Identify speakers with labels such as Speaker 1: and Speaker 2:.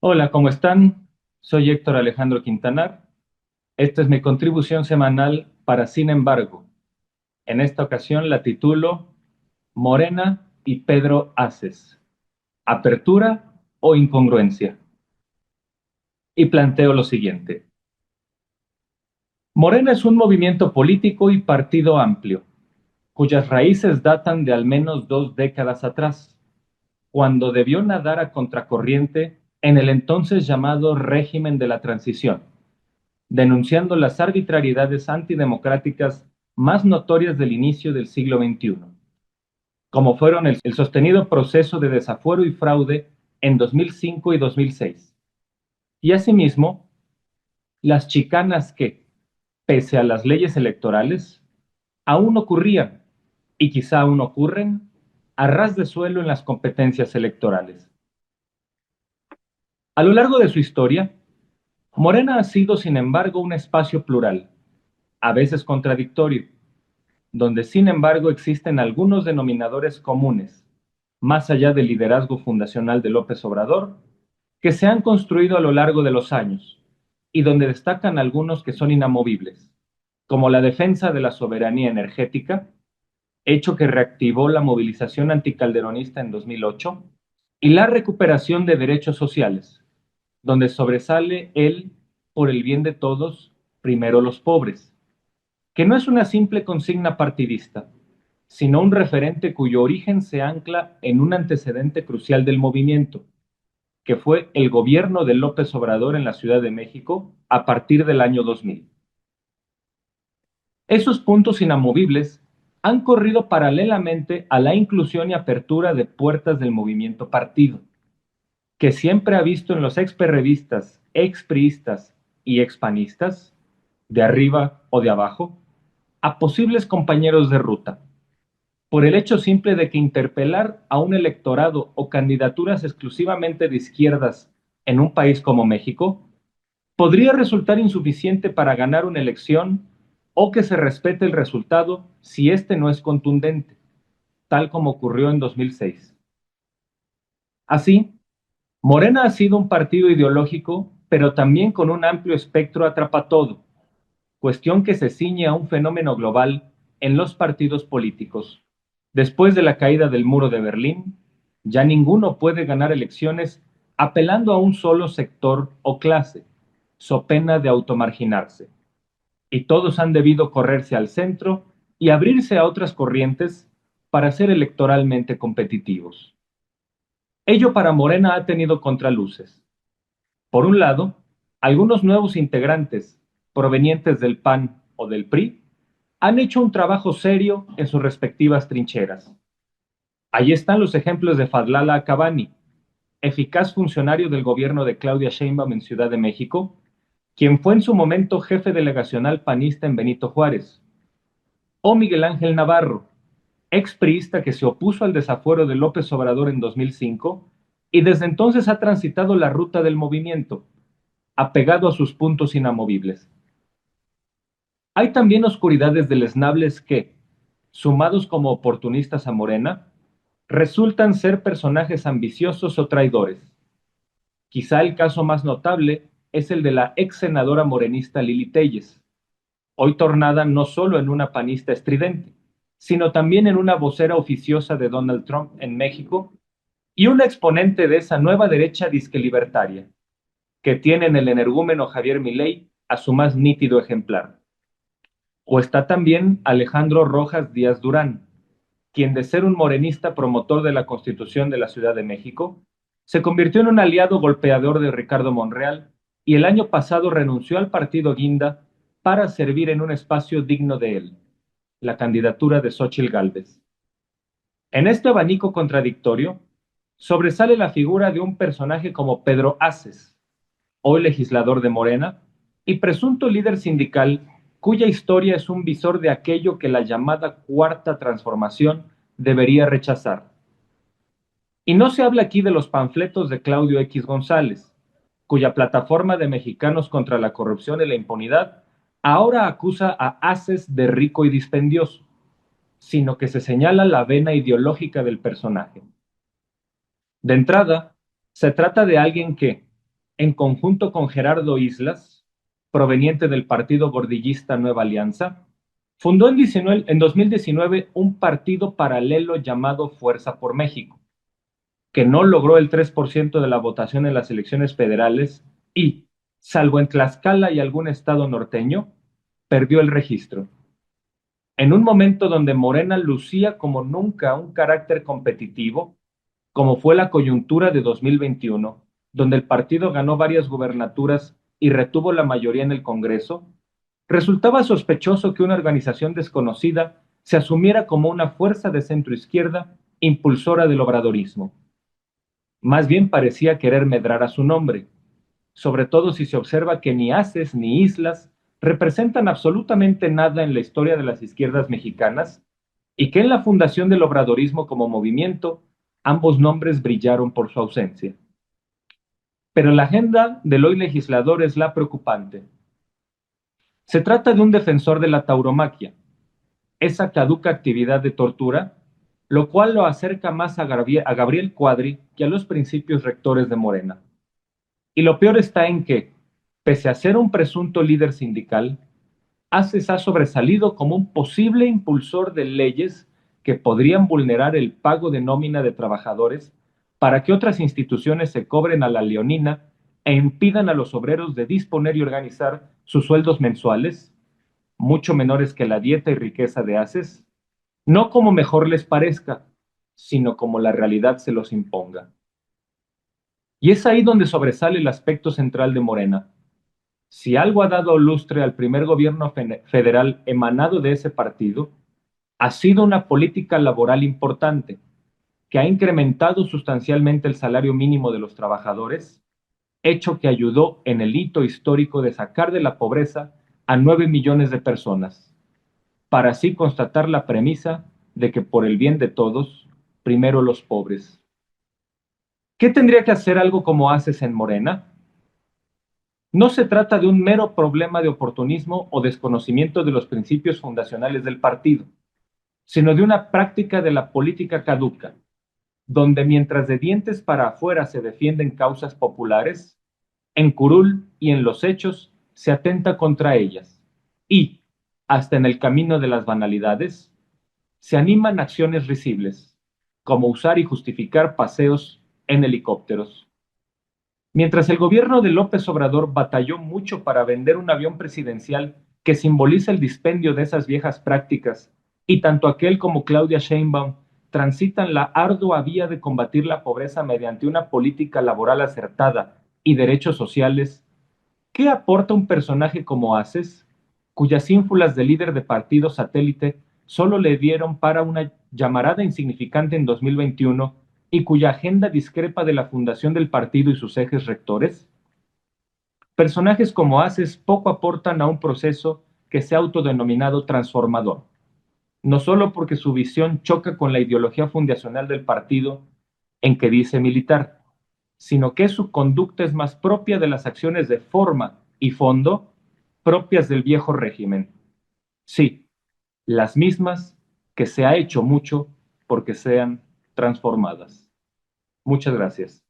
Speaker 1: Hola, ¿cómo están? Soy Héctor Alejandro Quintanar. Esta es mi contribución semanal para Sin embargo. En esta ocasión la titulo Morena y Pedro Aces. ¿Apertura o incongruencia? Y planteo lo siguiente. Morena es un movimiento político y partido amplio, cuyas raíces datan de al menos 2 décadas atrás, cuando debió nadar a contracorriente en el entonces llamado régimen de la transición, denunciando las arbitrariedades antidemocráticas más notorias del inicio del siglo XXI, como fueron el sostenido proceso de desafuero y fraude en 2005 y 2006, y asimismo las chicanas que, pese a las leyes electorales, aún ocurrían, y quizá aún ocurren, a ras de suelo en las competencias electorales. A lo largo de su historia, Morena ha sido, sin embargo, un espacio plural, a veces contradictorio, donde sin embargo existen algunos denominadores comunes, más allá del liderazgo fundacional de López Obrador, que se han construido a lo largo de los años, y donde destacan algunos que son inamovibles, como la defensa de la soberanía energética, hecho que reactivó la movilización anticalderonista en 2008, y la recuperación de derechos sociales, donde sobresale el por el bien de todos, primero los pobres, que no es una simple consigna partidista, sino un referente cuyo origen se ancla en un antecedente crucial del movimiento, que fue el gobierno de López Obrador en la Ciudad de México a partir del año 2000. Esos puntos inamovibles han corrido paralelamente a la inclusión y apertura de puertas del movimiento partido, que siempre ha visto en los experredistas, expriistas y expanistas, de arriba o de abajo, a posibles compañeros de ruta, por el hecho simple de que interpelar a un electorado o candidaturas exclusivamente de izquierdas en un país como México podría resultar insuficiente para ganar una elección o que se respete el resultado si éste no es contundente, tal como ocurrió en 2006. Así, Morena ha sido un partido ideológico, pero también con un amplio espectro atrapatodo, cuestión que se ciñe a un fenómeno global en los partidos políticos. Después de la caída del muro de Berlín, ya ninguno puede ganar elecciones apelando a un solo sector o clase, so pena de automarginarse. Y todos han debido correrse al centro y abrirse a otras corrientes para ser electoralmente competitivos. Ello para Morena ha tenido contraluces. Por un lado, algunos nuevos integrantes provenientes del PAN o del PRI han hecho un trabajo serio en sus respectivas trincheras. Ahí están los ejemplos de Fadlala Cabani, eficaz funcionario del gobierno de Claudia Sheinbaum en Ciudad de México, quien fue en su momento jefe delegacional panista en Benito Juárez, o Miguel Ángel Navarro, expriista que se opuso al desafuero de López Obrador en 2005 y desde entonces ha transitado la ruta del movimiento, apegado a sus puntos inamovibles. Hay también oscuridades deleznables que, sumados como oportunistas a Morena, resultan ser personajes ambiciosos o traidores. Quizá el caso más notable es el de la ex senadora morenista Lili Telles, hoy tornada no solo en una panista estridente, sino también en una vocera oficiosa de Donald Trump en México y una exponente de esa nueva derecha disque libertaria, que tiene en el energúmeno Javier Milei a su más nítido ejemplar. O está también Alejandro Rojas Díaz Durán, quien de ser un morenista promotor de la Constitución de la Ciudad de México, se convirtió en un aliado golpeador de Ricardo Monreal y el año pasado renunció al partido Guinda para servir en un espacio digno de él, la candidatura de Xóchitl Gálvez. En este abanico contradictorio, sobresale la figura de un personaje como Pedro Aces, hoy legislador de Morena, y presunto líder sindical cuya historia es un visor de aquello que la llamada Cuarta Transformación debería rechazar. Y no se habla aquí de los panfletos de Claudio X González, cuya plataforma de Mexicanos contra la Corrupción y la Impunidad ahora acusa a Aces de rico y dispendioso, sino que se señala la vena ideológica del personaje. De entrada, se trata de alguien que, en conjunto con Gerardo Islas, proveniente del partido gordillista Nueva Alianza, fundó en 2019 un partido paralelo llamado Fuerza por México, que no logró el 3% de la votación en las elecciones federales y, salvo en Tlaxcala y algún estado norteño, perdió el registro. En un momento donde Morena lucía como nunca un carácter competitivo, como fue la coyuntura de 2021, donde el partido ganó varias gubernaturas y retuvo la mayoría en el Congreso, resultaba sospechoso que una organización desconocida se asumiera como una fuerza de centro izquierda impulsora del obradorismo. Más bien parecía querer medrar a su nombre, sobre todo si se observa que ni Haces ni Islas representan absolutamente nada en la historia de las izquierdas mexicanas y que en la fundación del obradorismo como movimiento, ambos nombres brillaron por su ausencia. Pero la agenda del hoy legislador es la preocupante. Se trata de un defensor de la tauromaquia, esa caduca actividad de tortura, lo cual lo acerca más a Gabriel Cuadri que a los principios rectores de Morena. Y lo peor está en que, pese a ser un presunto líder sindical, Haces ha sobresalido como un posible impulsor de leyes que podrían vulnerar el pago de nómina de trabajadores para que otras instituciones se cobren a la leonina e impidan a los obreros de disponer y organizar sus sueldos mensuales, mucho menores que la dieta y riqueza de Haces, no como mejor les parezca, sino como la realidad se los imponga. Y es ahí donde sobresale el aspecto central de Morena. Si algo ha dado lustre al primer gobierno federal emanado de ese partido, ha sido una política laboral importante que ha incrementado sustancialmente el salario mínimo de los trabajadores, hecho que ayudó en el hito histórico de sacar de la pobreza a 9 millones de personas, para así constatar la premisa de que por el bien de todos, primero los pobres. ¿Qué tendría que hacer algo como haces en Morena? No se trata de un mero problema de oportunismo o desconocimiento de los principios fundacionales del partido, sino de una práctica de la política caduca, donde mientras de dientes para afuera se defienden causas populares, en curul y en los hechos se atenta contra ellas y, hasta en el camino de las banalidades, se animan acciones risibles, como usar y justificar paseos en helicópteros. Mientras el gobierno de López Obrador batalló mucho para vender un avión presidencial que simboliza el dispendio de esas viejas prácticas, y tanto aquel como Claudia Sheinbaum transitan la ardua vía de combatir la pobreza mediante una política laboral acertada y derechos sociales, ¿qué aporta un personaje como Haces, cuyas ínfulas de líder de partido satélite solo le dieron para una llamarada insignificante en 2021 y cuya agenda discrepa de la fundación del partido y sus ejes rectores? Personajes como Haces poco aportan a un proceso que se ha autodenominado transformador, no solo porque su visión choca con la ideología fundacional del partido en que dice militar, sino que su conducta es más propia de las acciones de forma y fondo propias del viejo régimen. Sí, las mismas que se ha hecho mucho porque sean transformadas. Muchas gracias.